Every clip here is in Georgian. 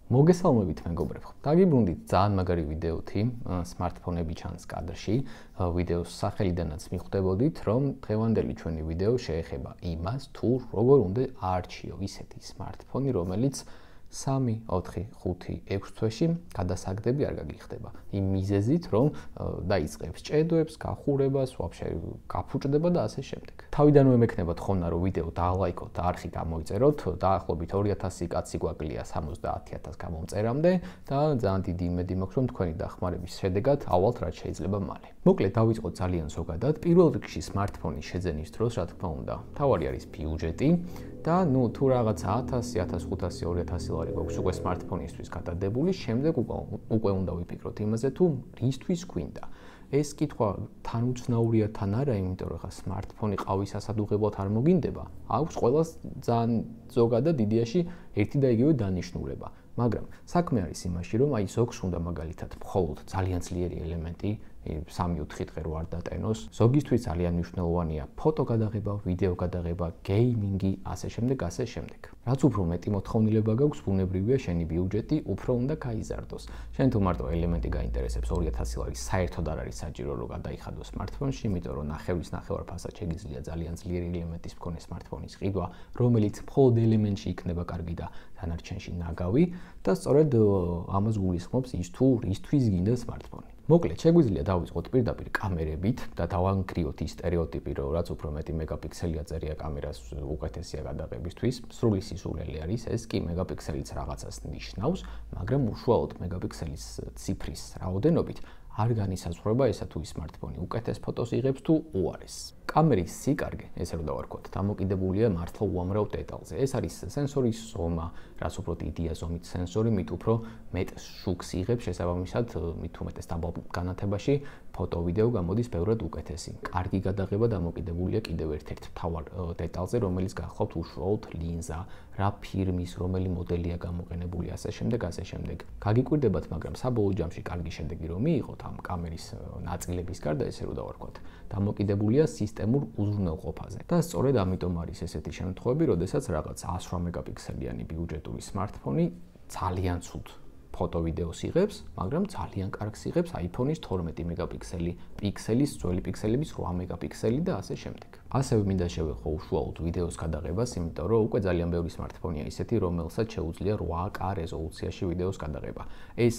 მოგესალმებით მეგობრებო. დაგიბრუნდით ძალიან მაგარი ვიდეოთი, smartphone-ები ჩანს კადრში. ვიდეოს სახელიდანაც მიხვდებოდით, რომ დღევანდელი ჩვენი ვიდეო შეეხება იმას, თუ როგორ უნდა აარჩიო ისეთი smartphone, რომელიც 3, 4, 5, 6 თვეში გადასაგდები არ გაგიხდება. იმ მიზეზით, რომ დაიწყებს ჭედოებს, გახურებას, ვაფშე გაფუჭდება და ასე შემდეგ. თავიდანვე მექნებათ ხომ რომ ვიდეო დაალაიქოთ და არხი გამოიწეროთ, დაახლოებით 2000 კაცი გვაკლია 70000 გამომწერამდე და ძალიან დიდი იმედი მაქვს, რომ თქვენი დახმარების შედეგად ავალთ რაც შეიძლება მალე. მოკლედ დავიწყოთ ძალიან ზოგადად. პირველ რიგში smartphone-ის შეძენის დროს, რა თქმა უნდა, თავარი არის ბიუჯეტი და თუ რაღაცა 1000, 1500, 2000 ლარი გვაქვს უკვე smartphone-ისთვის გადადებული, შემდეგ უკვე უნდა ვიფიქროთ იმაზე, თუ რისთვის გვინდა. ეს კითხვა თან უცნაურია თან არა, იმიტომ რომ ხა smartphone ყავის ასადუღებლად არ მოგინდება. აქვს ყველას ძალიან ზოგადად იდეაში ერთი და იგივე დანიშნულება. მაგრამ საქმე არის იმაში, რომ აი ზოგს უნდა მაგალითად მხოლოდ ძალიან ძლიერი ელემენტი 3-4 დღე რო არ დატენოს. ზოგისთვის ძალიან მნიშვნელოვანია ფოტო გადაღება, ვიდეო გადაღება, გეიმინგი, ასე შემდეგ, ასე შემდეგ. რაც უფრო მეტი მოთხოვნილება გაქვს, ბუნებრივია შენი ბიუჯეტი უფრო უნდა გაიზარდოს. შენ თუ მარტო ელემენტი გაინტერესებს 2000 ლარი, საერთოდ არ არის საჭირო რომ გადაიხადო smartphone-ში, იმიტომ რომ ნახევრის ნახევარფასად შეგიძლია ძალიან ძლიერი ელემენტის მქონე smartphone-ის ყიდვა, რომელიც მხოლოდ ელემენტში იქნება კარგი და დანარჩენში ნაგავი და სწორედ ამას გულისხმობს ის თუ რისთვის გინდა smartphone. მოკლედ, შეგვიძლია დავიწყოთ პირდაპირ კამერებით და დავანგრიოთ ის სტერეოტიპი, რომ რაც უფრო მეტი მეგაპიქსელი აწერია კამერას, უკეთესია გადაღებისთვის. სრული სისულელი არის, ეს კი მეგაპიქსელიც რაღაცას ნიშნავს, მაგრამ უშუალოდ მეგაპიქსელის ციფრის რაოდენობით არ განისაზღვრება ესა თუ ის smartphone უკეთეს ფოტოს იღებს თუ უარეს. კამერის სიკარგე, ესე რომ დავარქვათ, დამოკიდებულია მართლა უამრავ დეტალზე. ეს არის სენსორის ზომა, რაც უფრო დიდია ზომით სენსორი, მით უფრო მეტ შუქს იღებს, შესაბამისად, მით უმეტეს დაბალ განათებაში ფოტო, ვიდეო გამოდის ბევრად უკეთესი. კარგი გადაღება დამოკიდებულია კიდევ ერთ-ერთ მთავარ დეტალზე, რომელიც გახლავთ უშუალოდ ლინზა, რა ფირმის, რომელი მოდელია გამოყენებული, ასე შემდეგ, ასე შემდეგ. გაგიკვირდებათ, მაგრამ საბოლოო ჯამში კარგი შედეგი რომ მიიღოთ ამ კამერის ნაწილების გარდა, ესე რომ დავარქვათ, დამოკიდებულია სისტემურ უზრუნველყოფაზე. და სწორედ ამიტომ არის ესეთი შემთხვევები, როდესაც რაღაც 108 მეგაპიქსელიანი ბიუჯეტური smartphone ძალიან ცუდ ფოტო-ვიდეოს იღებს, მაგრამ ძალიან კარგს იღებს iPhone-ის 12 მეგაპიქსელი, პიქსელის, ძველი პიქსელების 8 მეგაპიქსელი და ასე შემდეგ. ასევე მინდა შევეხო უშუალოდ ვიდეოს გადაღებას, იმიტომ რომ უკვე ძალიან ბევრი smartphone-ია ისეთი, რომელსაც შეუძლია 8K რეზოლუციაში ვიდეოს გადაღება. ეს,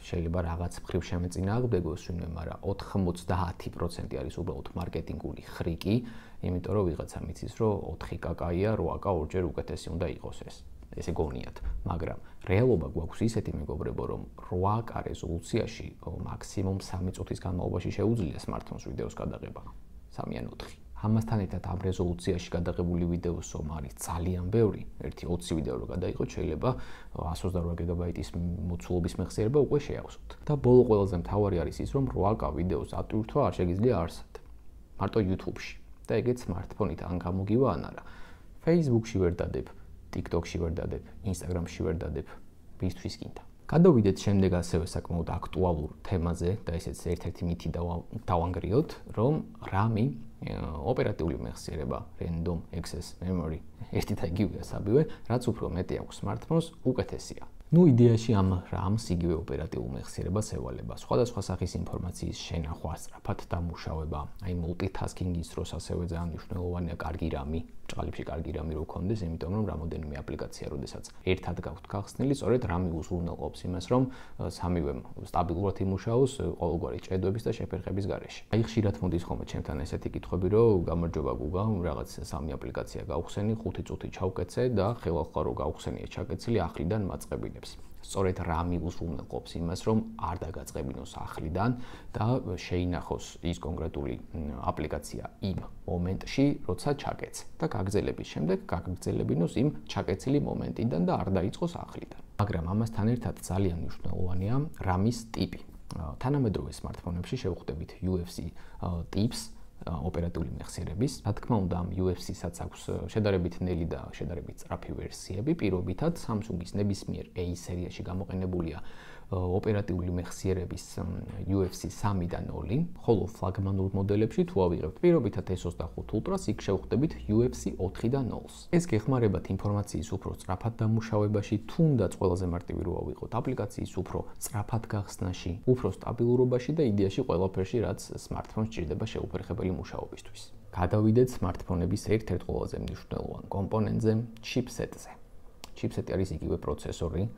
შეიძლება რაღაც მხრივ შემეწინააღმდეგოს ვინმე, მაგრამ 90% არის უბრალოდ მარკეტინგული ხრიკი, იმიტომ რომ ვიღაცა მიცის, რომ 4K-ია, 8K ორჯერ უკეთესი უნდა იყოს ეს. ესე გონიათ, მაგრამ რეალობა გვაქვს ისეთი მეგობრებო, რომ 8K რეზოლუციაში მაქსიმუმ 3 წუთის განმავლობაში შეუძლია smartphone-ს ვიდეოს გადაღება. 3 ან 4. ამასთან ერთად ამ რეზოლუციაში გადაღებული ვიდეოს ზომა არის ძალიან ბევრი. ერთი 20 ვიდეო რო გადაიღოთ, შეიძლება 128 გიგაბაიტის მოცულობის მეხსიერება უკვე შეავსოთ. და ბოლო ყველაზე მთავარი არის ის, რომ 8K ვიდეოს ატვირთვა არ შეგიძლია არსად. მარტო YouTube-ში. და ეგეც smartphone-ით ან გამოგივა ან არა. Facebook-ში ვერ დადებ, TikTok-ში ვერ დადებ, Instagram-ში ვერ დადებ, ვისთვის გინდა. გადავიდეთ შემდეგ ასევე საკმაოდ აქტუალურ თემაზე და ესეც ერთ-ერთი მითი დავანგრიოთ, რომ RAM-ი ოპერატიული მეხსიერება, random access memory, ერთი და იგივეა საბივე, რაც უფრო მეტი აქვს smartphone-ს, უკეთესია. იდეაში ამ RAM-ს იგივე ოპერატიულ მეხსიერებას ევალება. სხვადასხვა სახის ინფორმაციის შენახვა, სწრაფად დამუშავება, აი multitasking-ის დროს ასევე ძალიან მნიშვნელოვანია კარგი RAM-ი, ჭყალებში კარგი RAM-ი რო გქონდეს, იმიტომ რომ რამოდენიმე აპლიკაცია, როდესაც ერთად გაქვთ გახსნილი, სწორედ RAM-ი უზრუნველყოფს იმას, რომ სამივემ სტაბილურად იმუშაოს ყოველგვარი ჭედოების და შეფერხების გარეშე. აი ხშირად მოდის ხოლმე ჩემთან ესეთი კითხვები, რომ გამარჯობა გუგა, რაღაც 3 აპლიკაცია გავხსენი, 5 წუთი ჩავკეცე და ხელახლა რო გავხსენია ჩაკეცილი ახლიდან მაწყებინებს. სწორედ RAM-ი უზრუნველყოფს იმას, რომ არ დაგაწყებინოს ახლიდან და შეინახოს ის კონკრეტული აპლიკაცია იმ მომენტში, როცა ჩაკეცე და გაგრძელების შემდეგ გაგრძელებინოს იმ ჩაკეცილი მომენტიდან და არ დაიწყოს ახლიდან. მაგრამ ამასთან ერთად ძალიან მნიშვნელოვანია RAM-ის ტიპი. თანამედროვე smartphone-ებში შევხვდებით UFC ტიპს, ოპერატიული მეხსიერების. Რა თქმა უნდა, ამ UFC-საც აქვს შედარებით ნელი და შედარებით სწრაფი ვერსიები. პირობითად Samsung-ის ნებისმიერ A სერიაში გამოყენებულია ოპერატიული მეხსიერების UFC 3.0, ხოლო ფლაგმანურ მოდელებში თუ ავიღებთ პირობითად S25 Ultra-ს, იქ შევხვდებით UFC 4.0-ს. ეს გეხმარებათ ინფორმაციის უფრო სწრაფად დამუშავებაში, თუნდაც ყველაზე მარტივი რო ავიღოთ აპლიკაციის უფრო სწრაფად გახსნაში, უფრო სტაბილურობაში და იდეაში ყველაფერში, რაც smartphone-ს ჭირდება შეუფერხებელი მუშაობისთვის. გადავიდეთ smartphone-ების ერთ-ერთ ყველაზე მნიშვნელოვან კომპონენტზე, chipset-ზე. Chipset-ი არის იგივე პროცესორი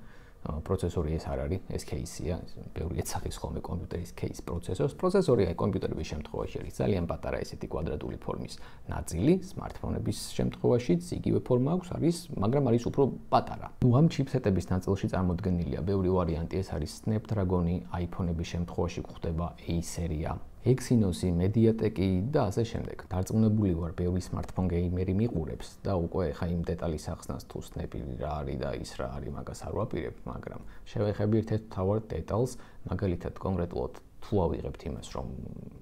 ეს არ არის, ეს кейსია, ბევრი ეცახის ხოლმე კომპიუტერის кейს პროცესორს. პროცესორი აი კომპიუტერების შემთხვევაში არის ძალიან პატარა ესეთი კვადრატული ფორმის ნაწილი, smartphone-ების შემთხვევაშიც იგივე ფორმა აქვს, მაგრამ არის უფრო პატარა. ამ chipset-ების ნაწილში წარმოდგენილია ბევრი ვარიანტი, ეს არის Snapdragon-ი, iPhone-ების შემთხვევაში გვხვდება A სერია, Exynos-ი, Mediatek-ი და ასე შემდეგ. დარწმუნებული ვარ, ბევრი smartphone gamer-ი მიყურებს და უკვე ხა იმ დეტალის ახსნას თუ Snap-ი რა არის და ის რა არის, მაგას არ ვაპირებ, მაგრამ შევეხები ერთ-ერთ მთავარ დეტალს, მაგალითად კონკრეტულად თუ ავიღებთ იმას, რომ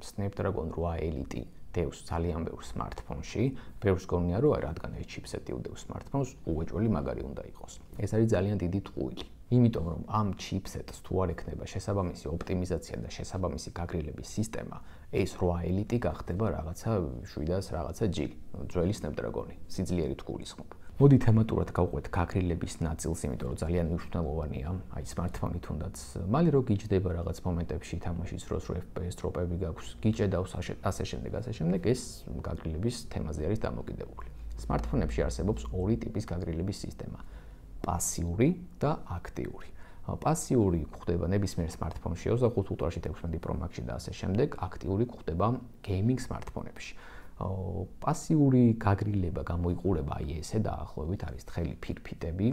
Snapdragon 8 Elite დევს ძალიან ბევრ smartphone-ში, ბევრს გონია რომ აი რადგან ეს chipset-ი უდევს smartphone-ს, უეჭველი მაგარი უნდა იყოს. ეს არის ძალიან დიდი ტყუილი. იმიტომ რომ ამ chipset-ს თუ არ ექნება შესაბამისი ოპტიმიზაცია და შესაბამისი გაგრილების სისტემა, ეს 8 Elite გახდება რაღაცა 700 რაღაცა G, ძველი Snapdragon-ი, სიძლიერით გულისხმობ. მოდი თემატურად გავყვეთ გაგრილების ნაწილს, იმიტომ რომ ძალიან მნიშვნელოვანია, აი smartphone-ი თუნდაც მალე რო გიჯდება რაღაც მომენტებში თამაშის დროს, რო FPS დროპები გაქვს, გიჭედავს ასე შემდეგ, ეს გაგრილების თემაზე არის დამოკიდებული. Smartphone-ებში არსებობს ორი ტიპის გაგრილების სისტემა. Პასიური და აქტიური. Პასიური გვხვდება ნებისმიერ smartphone-ში, 25 Ultra-ში, 16 Pro Max-ში და ასე შემდეგ, აქტიური გვხვდება gaming smartphone-ებში. Პასიური გაგრილება გამოიყურება აი ესე დაახლოებით არის თხელი ფირფიტები,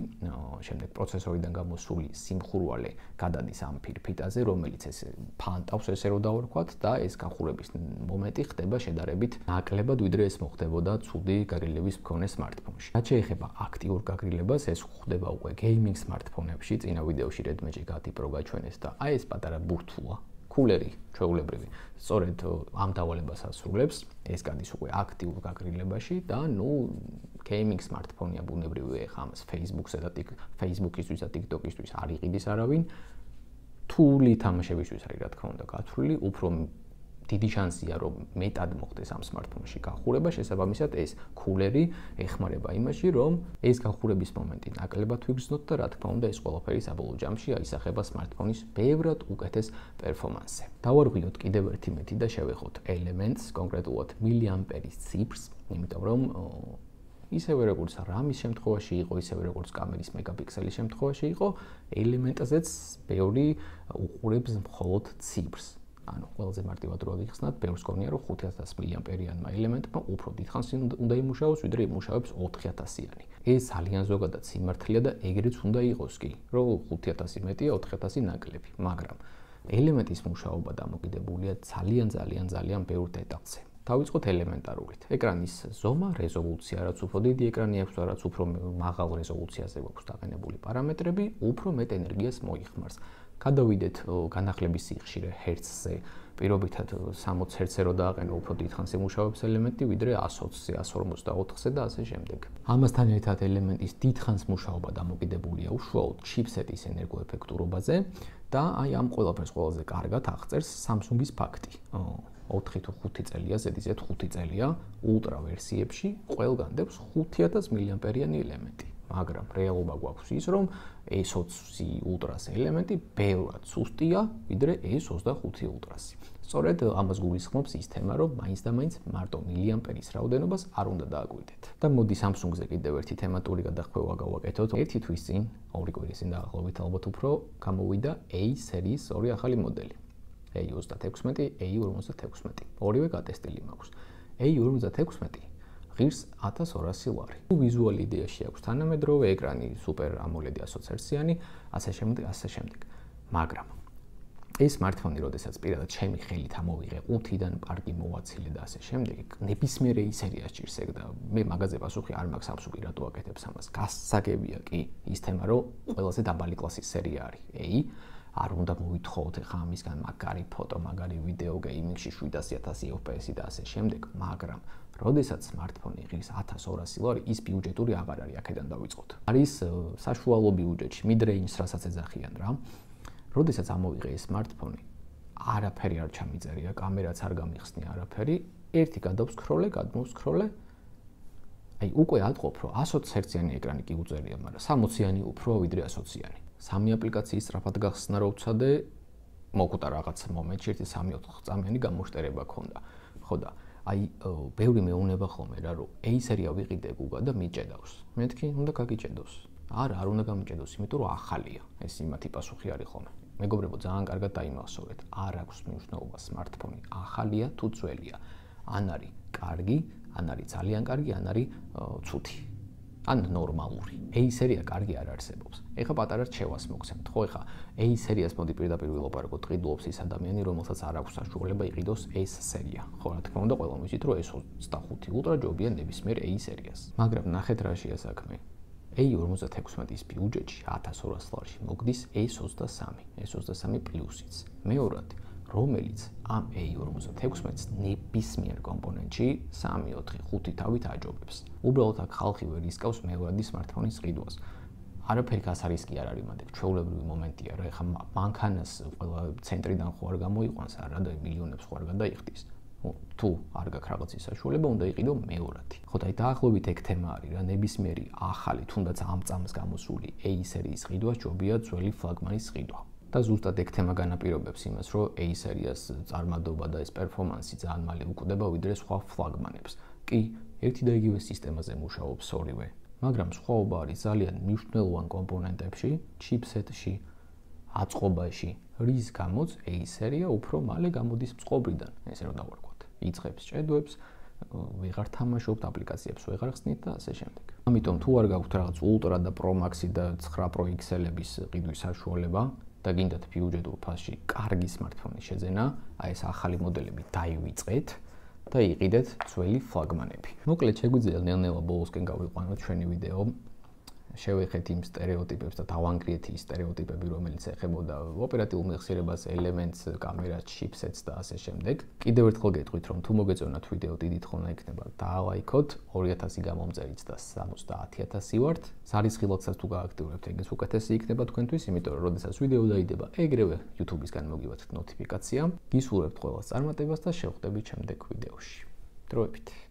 შემდეგ პროცესორიდან გამოსული სიმხურვალე გადადის ამ ფირფიტაზე, რომელიც ეს ფანტავს ესე რომ დავარქვათ და ეს გახურების მომენტი ხდება შედარებით ნაკლებად, ვიდრე ეს მოხდებოდა ცუდი გაგრილების მქონე smartphone-ში. რაც შეეხება აქტიურ გაგრილებას, ეს ხდება უკვე gaming smartphone-ებში, წინა ვიდეოში Red Magic 10 Pro გაჩვენეს და აი ეს პატარა ბურთულა კულერი ჩვეულებრივი სწორედ ამ დავალებას ასრულებს, ეს გადის უკვე აქტიურ გაგრილებაში და gaming smartphone-ია ბუნებრივია ხა ამას Facebook-ზე და Facebook-ისთვის და TikTok-ისთვის არ იყიდის არავინ. თული თამაშებისთვის არის რა თქმა უნდა გათვლილი, უფრო დიდი შანსია რომ მეტად მოხდეს ამ smartphone-ში გახურება, შესაბამისად ეს კულერი ეხმარება იმაში, რომ ეს გახურების მომენტი ნაკლებად ვიგრძნოთ და რა თქმა უნდა ეს ყველაფერი საბოლოო ჯამში აისახება smartphone-ის ბევრად უკეთეს პერფორმანსზე. დავარღვიოთ კიდევ ერთი მეტი და შევეხოთ Elements, კონკრეტულად მილიამპერის ციფრს, იმიტომ რომ ისევე როგორც RAM-ის შემთხვევაში იყო, ისევე როგორც კამერის მეგაპიქსელის შემთხვევაში იყო, Element-ზეც ბევრი უყურებს მხოლოდ ციფრს. ანუ ყველაზე მარტივად რო ვიხსნათ, ბევრს გონია რომ 5000 მილიამპერიანმა ელემენტმა უფრო დიდხანს უნდა იმუშაოს, ვიდრე იმუშავებს 4000-იანი. ეს ძალიან ზოგადად სიმართლეა და ეგრეც უნდა იყოს კი, რომ 5000 მეტია 4000 ნაკლები, მაგრამ ელემენტის მუშაობა დამოკიდებულია ძალიან ბევრ დეტალზე. დავიწყოთ ელემენტარულით. ეკრანის ზომა, რეზოლუცია, რაც უფრო დიდი ეკრანი აქვს, რაც უფრო მაღალ რეზოლუციაზე გვაქვს დაყენებული პარამეტრები, უფრო მეტ ენერგიას მოიხმარს. გადავიდეთ განახლების სიხშირე ჰერცზე, პირობითად 60 ჰერცზე რო დააყენო, უფრო დიდხანს იმუშავებს ელემენტი, ვიდრე 120-ზე, 154-ზე და ასე შემდეგ. ამასთან ერთად ელემენტის დიდხანს მუშაობა დამოკიდებულია უშუალოდ ჩიპსეტის ენერგოეფექტურობაზე და აი ამ ყველაფერს ყველაზე კარგად აღწერს Samsung-ის ფაქტი. 4 თუ 5 წელია, ზედიზედ 5 წელია ულტრა ვერსიებში ყველგან დევს 5000 მილიამპერიანი ელემენტი. მაგრამ რეალობა გვაქვს ის, რომ S20 Ultra-ს ელემენტი ბევრად სუსტია, ვიდრე S25 Ultra-ს. სწორედ ამას გულისხმობს ის თემა, რომ მაინც და მაინც მარტო მილიამპერის რაოდენობას არ უნდა დააკვირდეთ. და მოდი Samsung-ზე კიდევ ერთი თემატური გადახვევა გავაკეთოთ. ერთი თვის წინ, ორი კვირის წინ დაახლოებით ალბათ უფრო გამოვიდა A სერიის ორი ახალი მოდელი. A36, A56. ორივე გატესტილი მაქვს. A56 ღირს 1200 ლარი. ვიზუალი იდეაში აქვს თანამედროვე ეკრანი, Super AMOLED 120 ჰერციანი, ასე შემდეგ. მაგრამ ეს smartphone-ი, როდესაც პირადად ჩემი ხელით ამოვიღე 5-დან პარკი მოვაცილე და ასე შემდეგ, ნებისმიერ A სერიას ჭირს ეგ და მე მაგაზე პასუხი არ მაქვს Samsung-ი რატო აკეთებს ამას. გასაგებია კი ის თემა, რომ ყველაზე დაბალი კლასის სერია არის A. არ უნდა მოვითხოვოთ ახლა ამისგან მაგარი ფოტო, მაგარი ვიდეო გეიმინგში 700.000 FPS-ი და ასე შემდეგ, მაგრამ როდესაც smartphone-ი ღირს 1200 ლარი, ის ბიუჯეტური აღარ არის, აქედან დავიწყოთ. არის საშუალო ბიუჯეტში, mid-range, რასაც ეძახიან რა. როდესაც ამოვიღე ეს smartphone-ი, არაფერი არ ჩამიწერია, კამერაც არ გამიხსნია არაფერი, ერთი გადავსკროლე, გადმოვსკროლე. აი, უკვე ატყობ, რომ 120 ჰერციანი ეკრანი კი უწერია, მაგრამ 60-იანი უფრო ვიდრე 120-იანი. 3 აპლიკაციის სწრაფად გახსნა რო ვცადე, მოკვდა რაღაც მომენტში, ერთი 3-4 წამიანი გამოშტერება ქონდა. ხო და აი, ბევრი მეუნება ხოლმე რა, რომ A-სერია ვიყიდე Google და მიჭედავს. მეთქი, უნდა გაგიჭედოს. არ უნდა გამიჭედოს, იმიტომ რომ ახალია. ეს იმათი პასუხი არის ხოლმე. მეგობრებო, ძალიან კარგად დაიმახსოვრეთ. არ აქვს მნიშვნელობა smartphone-ი ახალია თუ ძველია. ან არის კარგი, ან არის ძალიან კარგი, ან არის ცუდი. ან ნორმალური. A-სერია კარგი არ არსებობს. ეხლა პატარა რჩევას მოგცემთ, ხო, ეხლა A-სერიას მოდი პირდაპირ ვილაპარაკოთ, ყიდულობს ის ადამიანი, რომელსაც არ აქვს საშუალება იყიდოს S-სერია. ხო, რა თქმა უნდა, ყველამ ვიცით, რომ S25 Ultra ჯობია ნებისმიერ A-სერიას. მაგრამ ნახეთ რაშია საქმე. A56-ის ბიუჯეტში 1200 ლარში მოგდის S23, S23 პლუსიც. მეორად, რომელიც ამ A56-ს ნებისმიერ კომპონენტში 3, 4, 5 თავით აჯობებს. უბრალოდ აქ ხალხი ვერ ისკავს მეორადი smartphone-ის ყიდვას. არაფერი გასარისკი არ არის მანდ, ჩვეულებრივი მომენტია რა, ეხლა მანქანას ყველა ცენტრიდან ხო არ გამოიყვანს არა და მილიონებს ხო არ გადაიხდის. თუ არ გაქვს რაღაცის საშუალება, უნდა იყიდო მეორადი. ხო და აი დაახლოებით ეგ თემა არის რა, ნებისმიერი ახალი, თუნდაც ამ წამს გამოსული A-სერიის ყიდვა ჯობია ძველი ფლაგმანის ყიდვა. და ზუსტად ეგ თემა განაპირობებს იმას, რომ A-სერიას წარმადობა და ეს პერფორმანსი ძალიან მალე უკვდება ვიდრე სხვა ფლაგმანებს. კი, ერთი და იგივე სისტემაზე მუშაობს ორივე, მაგრამ სხვაობა არის ძალიან მნიშვნელოვან კომპონენტებში, ჩიპსეტში, აწყობაში, რის გამოც A-სერია უფრო მალე გამოდის წყობრიდან, ესე რომ დავარქვათ. იწყებს ჭედვებს, ვეღარ თამაშობთ, აპლიკაციებს ვეღარ ხსნით და ასე შემდეგ. ამიტომ თუ არ გაქვთ რაღაც Ultra და Pro Max-ი და 9 Pro XL-ების ყიდვის საშუალება და გინდათ ბიუჯეტურ ფასში კარგი smartphone-ის შეძენა, აი ეს ახალი მოდელები დაივიწყეთ და იყიდეთ ძველი ფლაგმანები. მოკლედ შეგვიძლია ნელ-ნელა ბოლოსკენ გავიყვანოთ ჩვენი ვიდეო. შევეხეთ იმ სტერეოტიპებს და დავანგრიეთ ის სტერეოტიპები, რომელიც ეხებოდა ოპერატიულ მეხსიერებას, ელემენტს, კამერას, ჩიპსეტს და ასე შემდეგ. კიდევ ერთხელ გეტყვით, რომ თუ მოგეწონათ ვიდეო, დიდი თხოვნა იქნება დაალაიქოთ, 2000 გამომწერიც და 70000 ვართ. ზარისხილოდსაც თუ გააქტიურებთ, ეგეც უკეთესი იქნება თქვენთვის, იმიტომ რომ როდესაც ვიდეო დაიდება, ეგრევე YouTube-ისგან მოგივათ ნოტიფიკაცია. გისურვებთ ყველას წარმატებას და შევხვდებით შემდეგ ვიდეოში. დროებით.